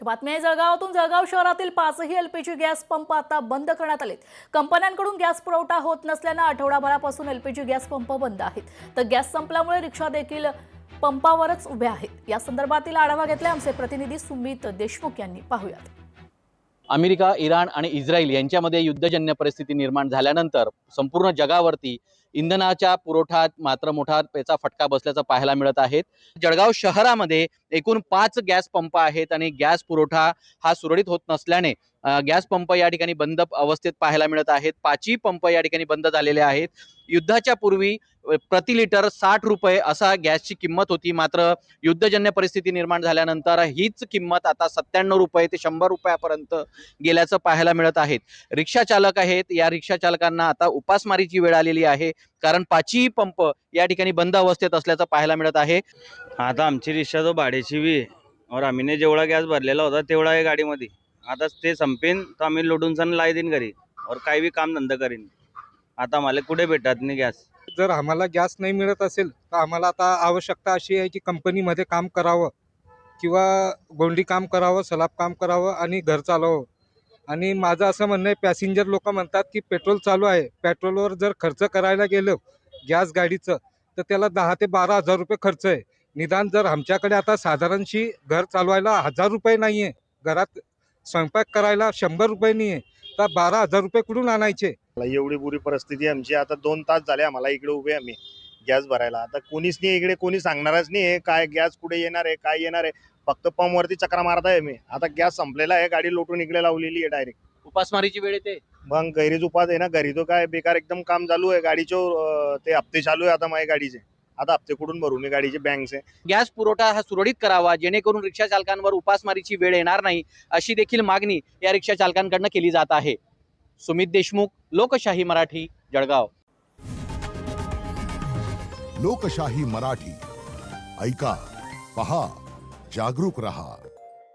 बातमी आहे जळगावातून। जळगाव शहरातील 5ही एलपीजी गॅस पंप आता बंद करण्यात आलेत। कंपन्यांकडून गॅस पुरवठा होत नसल्याने आठवडाभरापासून एलपीजी गॅस पंप बंद आहेत। तर गॅस संपल्यामुळे रिक्षा देखील पंपावरच उभ्या आहेत। या संदर्भातील आढावा घेतला आमचे प्रतिनिधी सुमित देशमुख यांनी। पाहूयात। अमेरिका, इराण आणि इस्रायल यांच्यामध्ये युद्धजन्य परिस्थिती निर्माण झाल्यानंतर संपूर्ण जगावरती इंधनाच्या पुरवठ्यात मात्र मोठा याचा फटका बसल्याचं पाहायला मिळत आहे। जळगाव शहरामध्ये एकूण 5 गॅस पंप आहेत आणि गॅस पुरवठा हा सुरळीत होत नसल्याने गॅस पंप या ठिकाणी बंद अवस्थेत पाहायला मिळत आहेत। 5ही पंप या ठिकाणी बंद झालेले आहेत। युद्धाच्या पूर्वी प्रति लिटर 60 रुपये असा गॅसची किंमत होती, मात्र युद्धजन्य परिस्थिती निर्माण झाल्यानंतर हीच किंमत आता 97 रुपये ते 100 रुपयापर्यंत गेल्याचं पाहायला मिळत आहे। रिक्षा चालक आहेत, या रिक्षा चालकांना आता उपासमारीची वेळ आलेली आहे, कारण 5ही पंप या ठिकाणी बंद अवस्थेत असल्याचं पाहायला मिळत आहे। आता आमची रिक्षा जो भाड्याची भी आहे और आम्ही जेवढा गॅस भरलेला होता तेवढा आहे गाडीमध्ये। आता ते संपेन तर आम्ही लोडून सण लाई देईन घरी और काही भी काम धंदा करीन। आता मला कुठे भेटत नाही गॅस। जर आम्हाला गॅस नाही मिळत असेल तर आम्हाला आता आवश्यकता अशी आहे की कंपनीमध्ये काम करावं किंवा गोंडी काम करावं, सलाब काम करावं आणि घर चालवावं। आणि माझं असं म्हणणं आहे, पॅसेंजर लोक म्हणतात की पेट्रोल चालू आहे, पेट्रोलवर जर खर्च करायला गेलं गॅस गाडीचं तर त्याला 10 ते 12 हजार रुपये खर्च आहे। निदान जर आमच्याकडे आता साधारणशी घर चालवायला 1000 रुपये नाही आहे, घरात स्वयंपाक करायला 100 रुपये नाही आहे, तर 12 हजार रुपये कुठून आणायचे? एवढी बुरी परिस्थिती आमची। आता 2 तास झाले आम्हाला इकडे उभे आम्ही गॅस भरायला। आता कोणीच नाही इकडे, कोणी सांगणारच नाही काय गॅस कुठे येणार आहे, काय येणार आहे। फक्त पंप वरती चक्रा मारताय मी। आता गॅस संपलेला आहे, गाडी लोटून इकडे लावलेली आहे डायरेक्ट। उपासमारीची वेळ येते, मग गैरीच उपास आहे ना, घरी तो काय बेकार एकदम काम चालू आहे गाडीचे। ते हप्ते चालू आहे आता माझ्या गाडीचे। आता हप्ते कुठून भरू मी गाडीचे बँक से। गॅस पुरवठा हा सुरळीत करावा जेणेकरून रिक्षा चालकांवर उपासमारीची वेळ येणार नाही, अशी देखील मागणी या रिक्षा चालकांकडून केली जात आहे। सुमित देशमुख, लोकशाही मराठी, जळगाव। लोकशाही मराठी ऐका, पहा, जागरूक रहा।